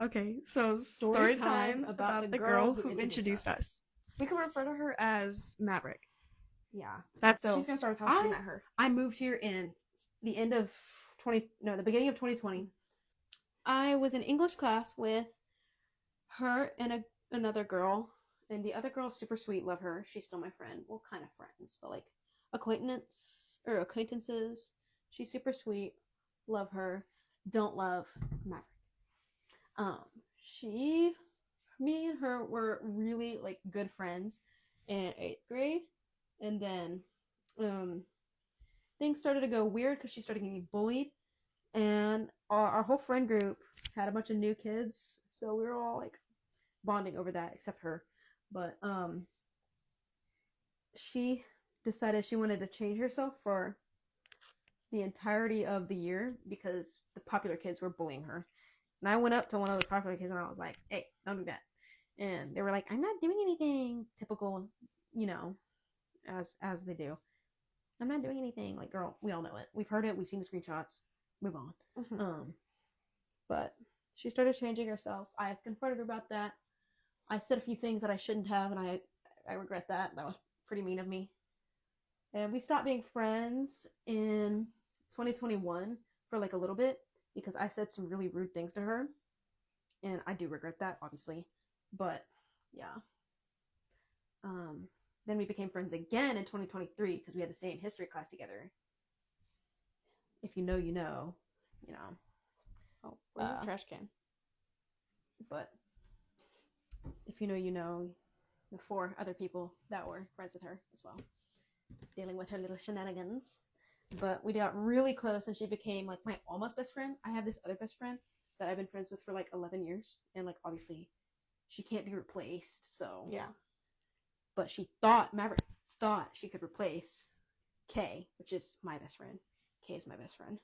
Okay, so story time about the girl who introduced us. We can refer to her as Maverick. Yeah. She's gonna start with how she met her. I moved here in the the beginning of 2020. I was in English class with her and another girl, and the other girl's super sweet. Love her. She's still my friend. Well, kind of friends, but like acquaintances. She's super sweet. Love her. Don't love Maverick. Um, she, me and her were really like good friends in 8th grade, and then things started to go weird because she started getting bullied, and our whole friend group had a bunch of new kids, so we were all like bonding over that, except her. But she decided she wanted to change herself for the entirety of the year because the popular kids were bullying her. And I went up to one of the popular kids and I was like, "Hey, don't do that." And they were like, "I'm not doing anything." Typical, you know, as they do. I'm not doing anything. Like, girl, we all know it. We've heard it. We've seen the screenshots. Move on. But she started changing herself. I confronted her about that. I said a few things that I shouldn't have, and I regret that. That was pretty mean of me. And we stopped being friends in 2021 for like a little bit because I said some really rude things to her. And I do regret that, obviously. But yeah. Then we became friends again in 2023 because we had the same history class together. If you know, you know. You know. Oh, where's the trash can? But if you know, you know. The 4 other people that were friends with her as well, dealing with her little shenanigans. But we got really close, and she became like my almost best friend. I have this other best friend that I've been friends with for like 11 years, and like obviously she can't be replaced. So yeah. But Maverick thought she could replace Kay, which is my best friend. Kay is my best friend,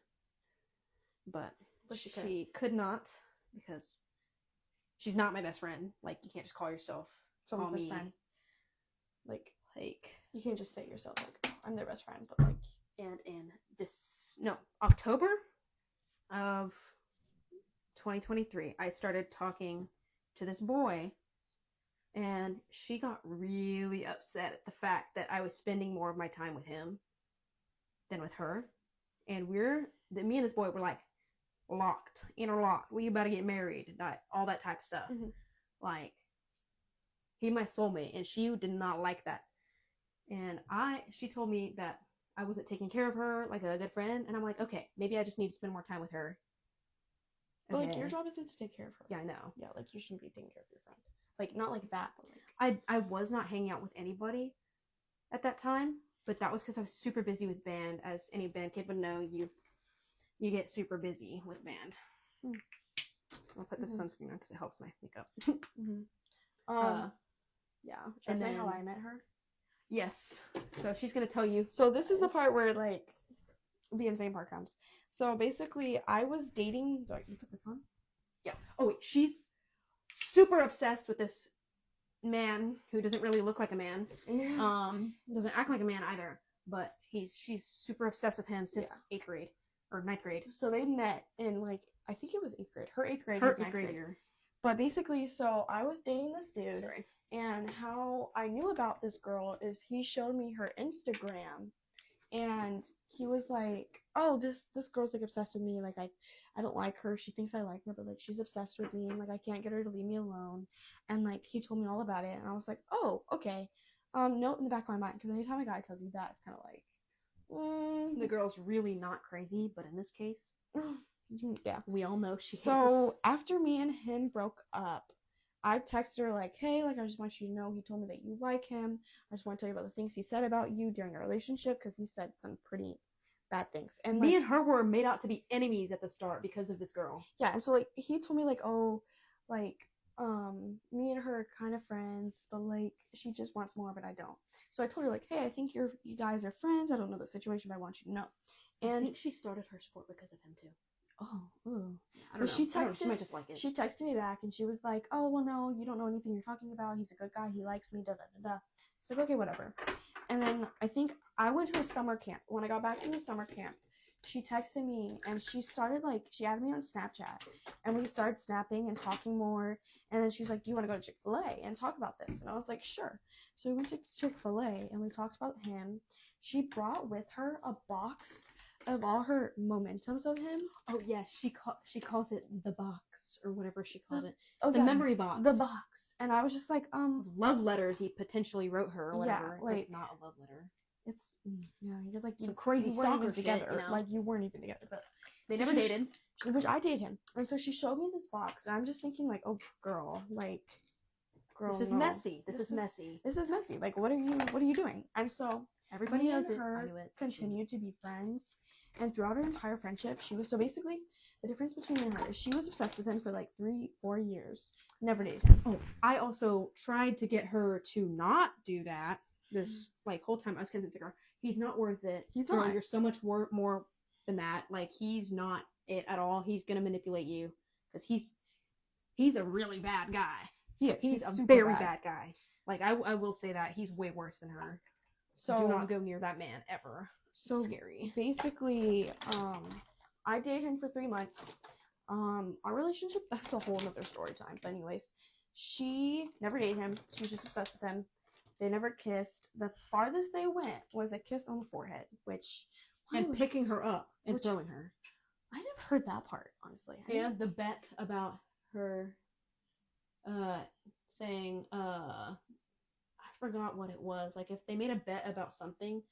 but she could not because she's not my best friend. Like, you can't just call yourself someone's best friend. Like you can't just say yourself like, oh, I'm their best friend, but like. And in October of 2023, I started talking to this boy, and she got really upset at the fact that I was spending more of my time with him than with her. And me and this boy were like interlocked. We about to get married, all that type of stuff. Mm-hmm. Like, he my soulmate, and she did not like that. And she told me that I wasn't taking care of her like a good friend, and I'm like, okay, maybe I just need to spend more time with her. But like, your job isn't to take care of her. Yeah, I know. Yeah, like, you shouldn't be taking care of your friend. Like, not like that, but like, I was not hanging out with anybody at that time, but that was because I was super busy with band. As any band kid would know, you get super busy with band. I'll put this sunscreen on because it helps my makeup. Yeah. Should I say how I met her? Yes. So she's gonna tell you. So this is the part where like the insane part comes. So basically, I was dating. Do I put this on? Yeah. Oh wait, she's super obsessed with this man who doesn't really look like a man. Doesn't act like a man either. But she's super obsessed with him since 8th grade or 9th grade. So they met in like, I think it was 8th grade. Her 8th grade. Her 8th grade year. But basically, so I was dating this dude. Sorry. And how I knew about this girl is he showed me her Instagram, and he was like, "Oh, this girl's like obsessed with me. Like, I don't like her. She thinks I like her, but like she's obsessed with me, and like I can't get her to leave me alone." And like he told me all about it, and I was like, "Oh, okay." Note in the back of my mind, because anytime a guy tells you that, it's kind of like, the girl's really not crazy, but in this case, yeah, we all know she. So after me and him broke up, I texted her like, "Hey, like, I just want you to know he told me that you like him. I just want to tell you about the things he said about you during our relationship, because he said some pretty bad things." And me and her were made out to be enemies at the start because of this girl. Yeah, and so like he told me like, "Oh, like me and her are kind of friends, but like she just wants more, but I don't." So I told her like, "Hey, I think you guys are friends. I don't know the situation, but I want you to know." And I think she started her sport because of him too. Oh, I don't know. She might just like it. She texted me back and she was like, "Oh, well, no, you don't know anything you're talking about. He's a good guy. He likes me, da da da da." It's like, okay, whatever. And then I think I went to a summer camp. When I got back from the summer camp, she texted me and she started like she added me on Snapchat and we started snapping and talking more. And then she was like, "Do you want to go to Chick-fil-A and talk about this?" And I was like, "Sure." So we went to Chick-fil-A and we talked about him. She brought with her a box of all her mementos of him. Oh yes, she calls it the box or whatever she calls it. Oh, The yeah, memory box. the box. And I was just like, love letters he potentially wrote her or whatever. Yeah, It's like not a love letter. it's yeah, you're like Some crazy you weren't stalker even shit, together. you know? Like you weren't even together, but They so never she- dated. which I dated him. And so she showed me this box, and I'm just thinking like, oh girl, like, girl, This is no. messy. This is messy. This is messy. Like, what are you doing? And so Everybody me knows and it. I her knew it. continued to be friends, and throughout our entire friendship, she was so basically the difference between me and her is she was obsessed with him for like 3-4 years, never dated him. Oh, I also tried to get her to not do that this like whole time I was convincing her. He's not worth it. He's Girl, not. you're so much more than that. Like he's not it at all. He's gonna manipulate you because he's a really bad guy. He's a super very bad guy. Like I will say that he's way worse than her. So do not go near that man ever. So Scary. Basically, I dated him for 3 months. Our relationship, that's a whole nother story time. But anyways, she never dated him. She was just obsessed with him. They never kissed. The farthest they went was a kiss on the forehead, which And picking her up and throwing her. I never heard that part, honestly. And the bet about her saying I forgot what it was. Like if they made a bet about something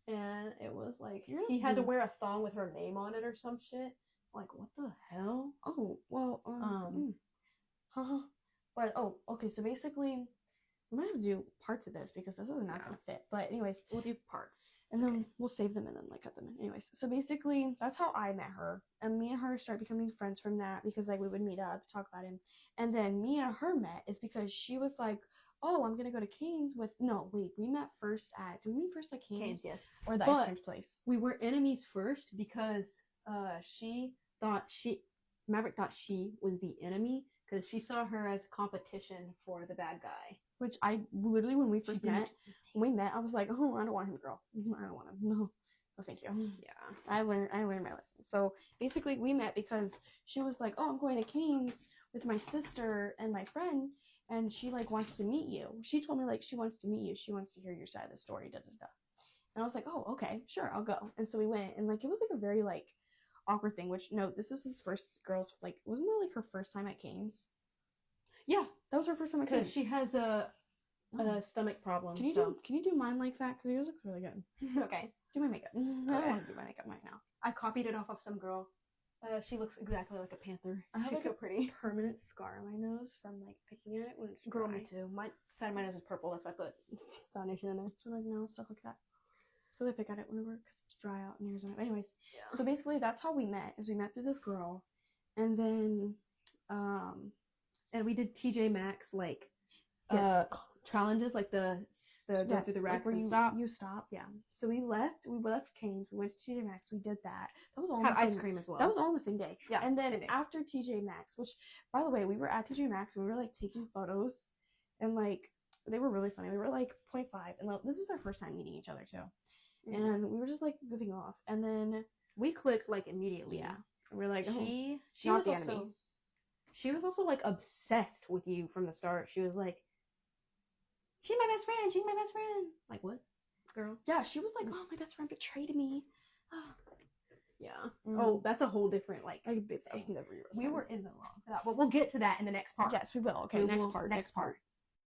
and it was like he had to wear a thong with her name on it or some shit. Like what the hell? Oh, well, but okay, so basically we might have to do parts of this because this is not gonna fit. But anyways, we'll do parts. And then we'll save them and then like cut them in. Anyways, so basically that's how I met her. And me and her started becoming friends from that because like we would meet up, talk about him. And then me and her met is because she was like, "Oh, I'm gonna go to Cane's with." No, wait, we met first at. Did we meet first at Cane's? Cane's, yes. Or the ice cream place. We were enemies first because Maverick thought she was the enemy because she saw her as competition for the bad guy. Which I literally when we met, I was like, "Oh, I don't want him, girl. I don't want him. No, thank you." Yeah, I learned my lesson. So basically, we met because she was like, "Oh, I'm going to Cane's with my sister and my friend, and she like wants to meet you." She told me like she wants to meet you. She wants to hear your side of the story. Da da da. And I was like, "Oh, okay, sure, I'll go." And so we went, and like it was like a very like awkward thing. Which no, this was his first girl's like wasn't that like her first time at Cane's? Yeah, that was her first time at Cane's. Because she has a stomach problem. Can you do mine like that? Because yours looks really good. Okay. Do my makeup. I don't want to do my makeup right now. I copied it off of some girl. She looks exactly like a panther. I have She's like so a pretty permanent scar on my nose from like picking at it when it's Girl, dry. me too. My side of my nose is purple. That's why I put foundation in there. So like no stuff like that. So I pick at it whenever because it's dry out in Arizona. But anyways, Yeah. so basically that's how we met. Is we met through this girl, and then and we did TJ Maxx like yes. Challenges like the go through the racks where and you stop. Yeah. So we left Cane's. We went to TJ Maxx. We did that. That was all had ice cream as well. That was all on the same day. Yeah. And then after TJ Maxx, which by the way, we were at TJ Maxx and we were like taking photos, and like they were really funny. We were like 0.5, and this was our first time meeting each other too, and we were just like goofing off, and then we clicked like immediately. Yeah. And we were like, she not was the also enemy. She was also like obsessed with you from the start. She was like, "She's my best friend. She's my best friend." Like what, girl? Yeah, she was like, "Oh, my best friend betrayed me." Yeah. Oh, that's a whole different like. Babes, I was never your best we friend. were in the wrong for that, but we'll get to that in the next part. Yes, we will. Okay, next part.